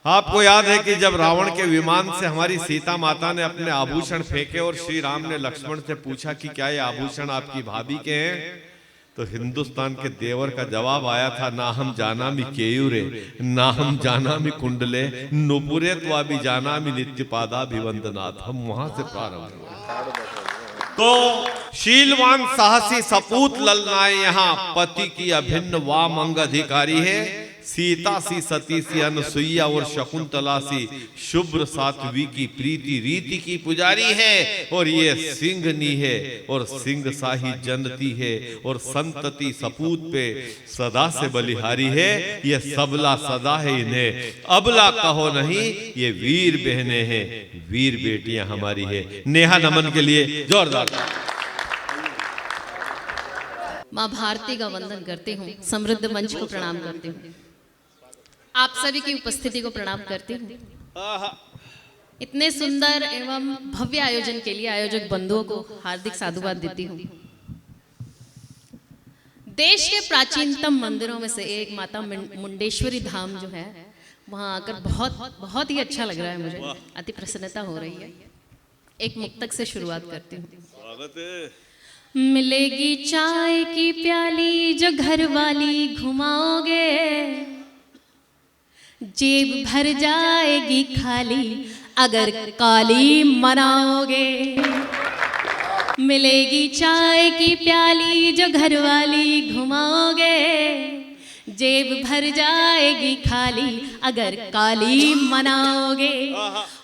आपको याद है कि जब रावण के विमान से हमारी सीता माता ने अपने आभूषण फेंके और श्री राम ने लक्ष्मण से पूछा कि क्या ये आभूषण आपकी भाभी के हैं, तो हिंदुस्तान के देवर का जवाब आया था, ना हम जानामि केयूरे, ना हम जानामि कुंडले, नुपुरे त्वाभि जानामि नित्यपादाभिवंदनाथ। हम वहां से प्रारंभ हुए। तो शीलवान साहसी सपूत ललनाए यहाँ, पति की अभिन्न वाम अंग अधिकारी है। सीता सी सती सी अनुसुईया और शकुंतला सी शुभ्र सात्वी की प्रीति रीति की पुजारी है। और ये सिंहनी है और सिंह साही जनती है और संतति सपूत पे सदा से बलिहारी है। ये सबला सदा है, इन्हें अबला कहो नहीं, ये वीर बहनें हैं, वीर बेटियां हमारी है। नेहा नमन के लिए जोरदार। माँ भारती का वंदन करती हूँ, समृद्ध मंच को प्रणाम करती हूँ, आप सभी की उपस्थिति को प्रणाम करती हूँ। इतने सुंदर एवं भव्य आयोजन के लिए आयोजक बंधुओं को हार्दिक साधुवाद देती हूँ। देश के प्राचीनतम मंदिरों में से एक माता मुंडेश्वरी धाम जो है, वहां आकर बहुत ही अच्छा लग रहा है मुझे, अति प्रसन्नता हो रही है। एक मुक्तक से शुरुआत करती हूँ। मिलेगी चाय की प्याली जो घर वाली घुमाओगे, जेब भर जाएगी खाली अगर काली मनाओगे। मिलेगी चाय की प्याली जो घर वाली घुमाओगे, जेब भर जाएगी खाली अगर काली मनाओगे।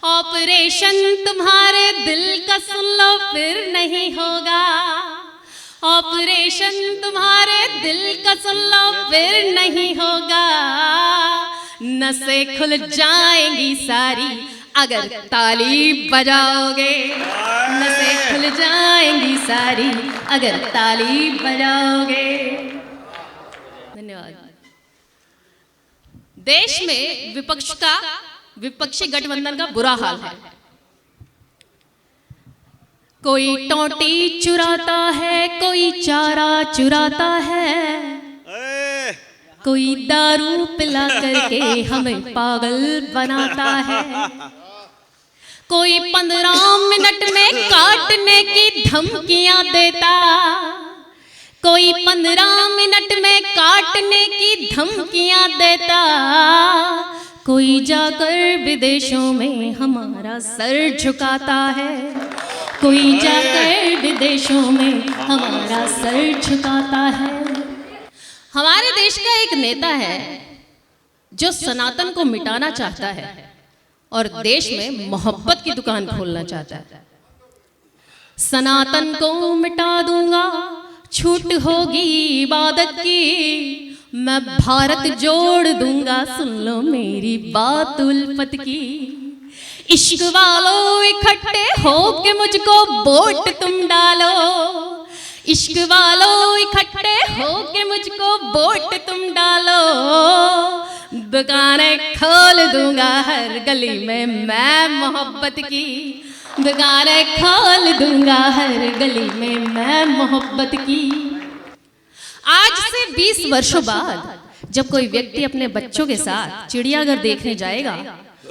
ऑपरेशन तुम्हारे दिल का सुन लो फिर नहीं होगा, ऑपरेशन तुम्हारे दिल का सुन लो फिर नहीं होगा। नसें खुल जाएंगी सारी अगर ताली बजाओगे, नसें खुल जाएंगी सारी अगर ताली बजाओगे। धन्यवाद। देश में विपक्षी गठबंधन का बुरा हाल है। कोई टोटी चुराता है, कोई चारा चुराता है, कोई दारू पिला करके हमें पागल बनाता है, कोई 15 मिनट में काटने की धमकियां देता, कोई 15 मिनट में काटने की धमकियां देता, कोई जाकर विदेशों में हमारा सर झुकाता है, कोई जाकर विदेशों में हमारा सर झुकाता है। हमारे देश का एक नेता है जो सनातन को मिटाना चाहता है और देश में मोहब्बत की दुकान खोलना चाहता है। सनातन को मिटा दूंगा, छूट होगी इबादत की, मैं भारत जोड़ दूंगा, सुन लो मेरी बात उल्फत की। इश्क वालों इकट्ठे हो के मुझको वोट तुम डालो, इश्क वालों इकट्ठे हो के मुझको वोट तुम डालो, दुकानें खोल दूंगा हर गली में मैं मोहब्बत की, दुकानें खोल दूंगा हर गली में मैं मोहब्बत की। आज से 20 वर्षों बाद जब कोई व्यक्ति अपने बच्चों के साथ चिड़ियाघर देखने जाएगा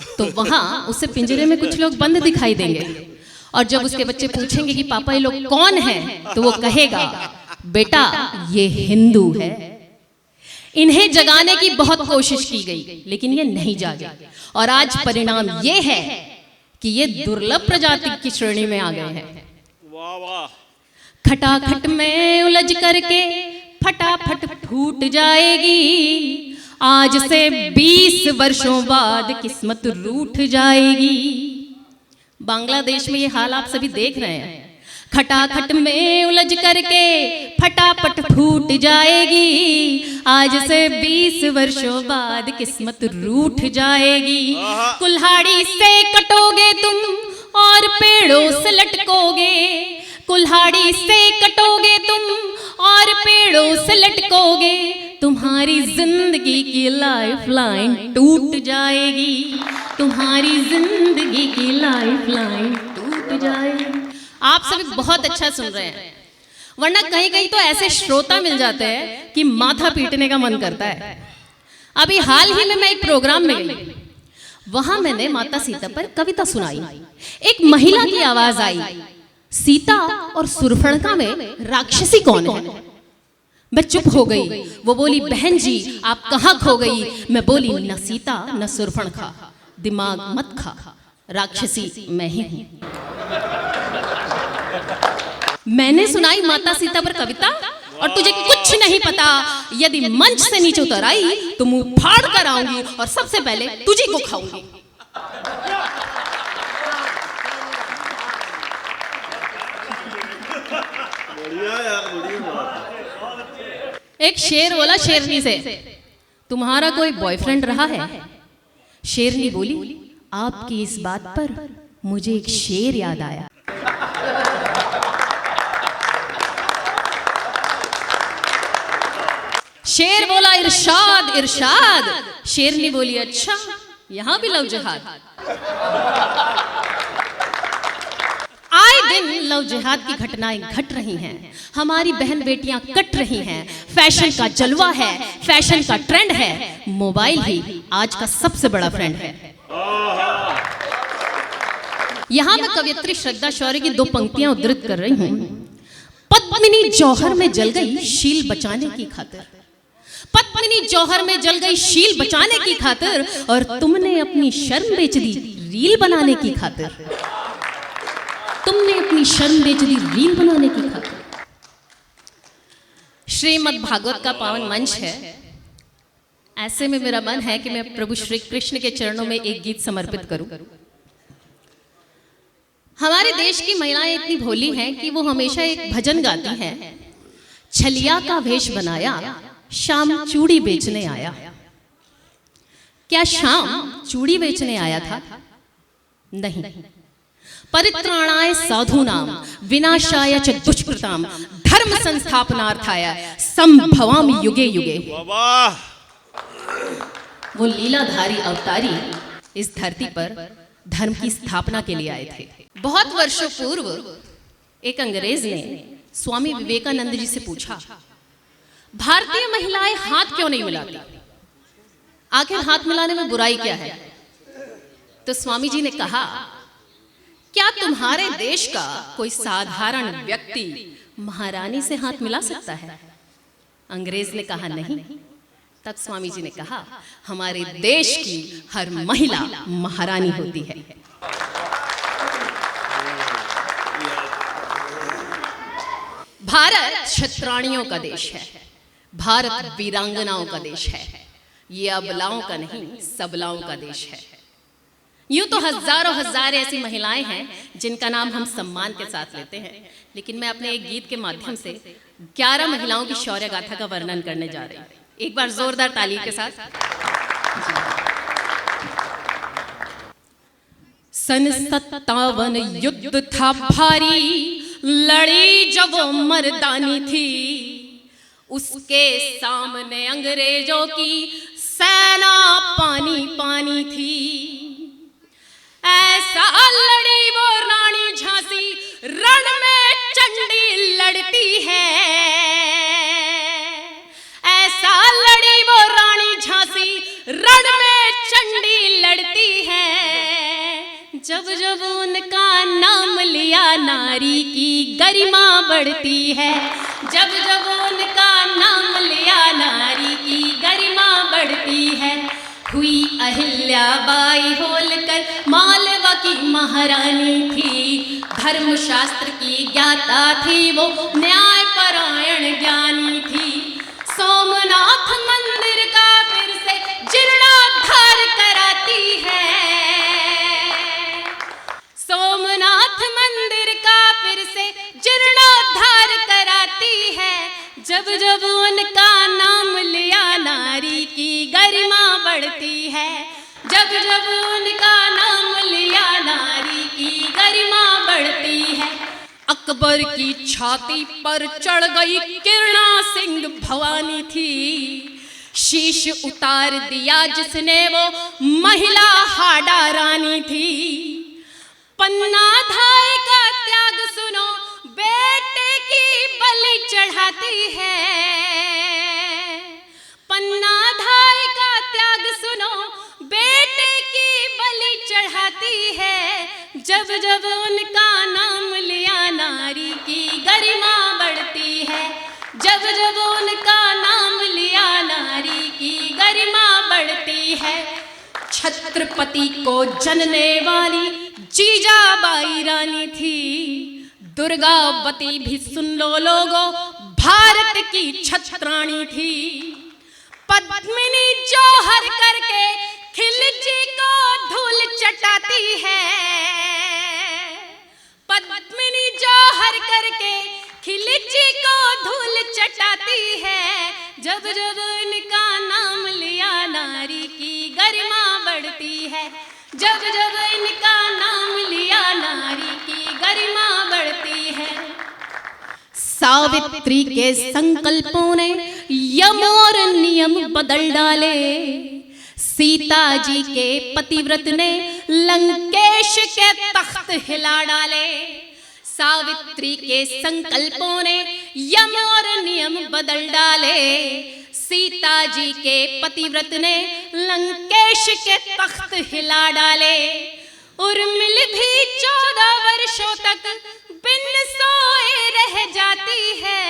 तो वहां उसे पिंजरे में कुछ लोग बंद दिखाई देंगे, और जब उसके बच्चे पूछेंगे कि पापा ये लोग कौन हैं, तो वो कहेगा बेटा ये हिंदू है। इन्हें जगाने की बहुत कोशिश की गई लेकिन ये नहीं जागे, और आज परिणाम ये है कि ये दुर्लभ प्रजाति की श्रेणी में आ गए हैं। खटाखट में उलझ करके फटाफट फूट जाएगी, आज से 20 वर्षों बाद किस्मत रूठ जाएगी। बांग्लादेश में ये हाल आप सभी देख रहे हैं। खटाखट में उलझ करके फटाफट फूट जाएगी, आज से 20 वर्षों बाद किस्मत रूठ जाएगी। कुल्हाड़ी से कटोगे तुम और पेड़ों से लटकोगे, कुल्हाड़ी से कटोगे तुम और पेड़ों से लटकोगे, तुम्हारी जिंदगी की लाइफ लाइन टूट जाएगी, तुम्हारी जिंदगी की लाइफ लाइन टूट जाएगी। आप सभी बहुत अच्छा सुन रहे हैं, वरना कहीं कहीं तो ऐसे श्रोता मिल जाते हैं कि माथा पीटने का मन करता है। अभी हाल ही में मैं एक प्रोग्राम में गई, वहां मैंने माता सीता पर कविता सुनाई। एक महिला की आवाज आई, सीता और सुरफणका में राक्षसी कौन है? मैं चुप हो गई। वो बोली, बहन जी आप कहाँ खो गई? मैं बोली, न सीता न सुरफणखा, दिमाग मत खा, राक्षसी मैं ही हूं। मैंने सुनाई माता सीता पर कविता और तुझे कुछ नहीं पता। यदि मंच से नीचे उतर आई तो मुंह फाड़ कर आऊंगी और सबसे पहले तुझे को खाऊंगी। एक शेर बोला शेरनी से, तुम्हारा कोई बॉयफ्रेंड रहा है? शेरनी बोली, आपकी इस बात पर मुझे एक शेर याद आया। शेर बोला, इरशाद इरशाद। शेरनी बोली, अच्छा यहां भी लव जिहाद। आए दिन लव जिहाद की घटनाएं घट रही हैं, हमारी बहन बेटियां कट रही हैं। फैशन का जलवा है, फैशन का ट्रेंड है, मोबाइल ही आज का सबसे बड़ा फ्रेंड है। यहां मैं कवयित्री श्रद्धा शौर्य की 2 पंक्तियां उद्धृत कर रही हूं। पद्मिनी जौहर में जल गई शील बचाने की खातिर, पद्मिनी जौहर में जल गई शील बचाने की खातिर, और तुमने अपनी शर्म बेच दी रील बनाने की खातिर। तुमने अपनी शर्म बेच दी रील बनाने की खातिर। श्रीमद् भागवत का पावन मंच है। ऐसे में मेरा मन है कि मैं प्रभु श्री कृष्ण के चरणों में एक गीत समर्पित करूं। हमारे देश की महिलाएं इतनी भोली हैं कि वो हमेशा एक भजन गाती हैं, छलिया का वेश बनाया शाम चूड़ी बेचने आया। क्या शाम चूड़ी बेचने आया था? नहीं। परित्राणाय साधूनाम विनाशाय च दुष्कृताम धर्म संस्थापनार्थाय संभवामि युगे युगे। वो लीलाधारी अवतारी इस धरती पर धर्म की स्थापना के लिए आए थे। बहुत वर्षों पूर्व एक अंग्रेज ने स्वामी विवेकानंद जी से पूछा, भारतीय महिलाएं हाथ क्यों नहीं मिलाती? आखिर हाथ मिलाने में बुराई क्या है? तो स्वामी जी ने कहा, क्या तुम्हारे देश का कोई साधारण व्यक्ति महारानी से हाथ मिला सकता है? अंग्रेज ने कहा नहीं। तब स्वामी जी ने कहा, हमारे देश की हर महिला महारानी होती है। भारत क्षत्राणियों का देश है, भारत वीरांगनाओं का देश है। ये अबलाओं का नहीं, सबलाओं का देश है। यूं तो हजारों हजार ऐसी महिलाएं हैं जिनका नाम हम सम्मान के साथ लेते हैं, लेकिन मैं अपने एक गीत के माध्यम से 11 महिलाओं की शौर्य गाथा का वर्णन करने जा रही हूं। एक बार जोरदार ताली के साथ। सन 57 युद्ध था भारी, लड़ी जब वो मर्दानी थी, उसके सामने अंग्रेजों की सेना पानी पानी थी। ऐसा लड़ी वो रानी झांसी, रण में चंडी लड़ती है। ऐसा लड़ी वो रानी झांसी, रण में चंडी लड़ती है। जब जब उनका नाम लिया नारी की गरिमा बढ़ती है। जब जब उनका नाम लिया नारी की गरिमा बढ़ती है। हुई अहिल्याबाई होलकर मालवा की महारानी थी। धर्मशास्त्र की ज्ञाता थी वो, न्याय परायण ज्ञानी थी। सोमनाथ मंदिर का फिर से जीर्णोद्धार कराती है। सोमनाथ मंदिर का फिर से जीर्णोद्धार कराती है। जब जब उनका नाम लिया नारी की गरिमा बढ़ती है। जब जब उनका नाम लिया नारी की गरिमा बढ़ती है। अकबर की छाती पर चढ़ गई किरणा सिंह भवानी थी। शीश उतार दिया जिसने वो महिला हाडा रानी थी। पन्ना धाय का त्याग सुनो, बेटे की बलि चढ़ाती है। पन्ना धाय का त्याग सुनो, बेटे की जब जब उनका नाम लिया नारी की गरिमा बढ़ती है, जब जब उनका नाम लिया नारी की गरिमा बढ़ती है। छत्रपति को जनने वाली जीजाबाई रानी थी, दुर्गावती भी सुन लो लोगों भारत की छत्राणी थी। पद्मिनी जौहर करके खिलजी को धूल चटाती है, पद्मिनी जौहर करके खिलजी को धूल चटाती है। जब जब इनका नाम लिया नारी की गरिमा बढ़ती है, जब जब इनका नाम लिया नारी की गरिमा बढ़ती है। सावित्री के संकल्पों ने यम और नियम बदल डाले, सीता जी के पतिव्रत ने लंकेश के तख्त हिला डाले। सावित्री के संकल्पों ने यम और नियम बदल डाले, सीता जी के पतिव्रत ने लंकेश के तख्त हिला डाले। उर्मिल भी 14 वर्षों तक बिन सोए रह जाती है,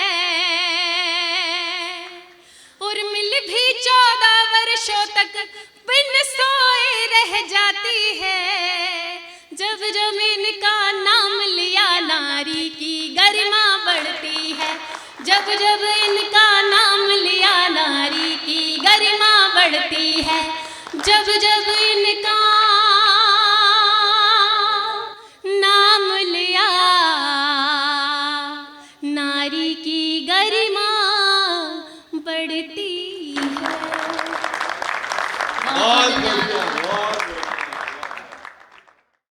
उर्मिल भी 14 वर्षों तक बिन सोए रह जाती है। जब जब इनका नाम लिया नारी की गरिमा बढ़ती है, जब जब इनका नाम लिया नारी की गरिमा बढ़ती है, जब जब इनका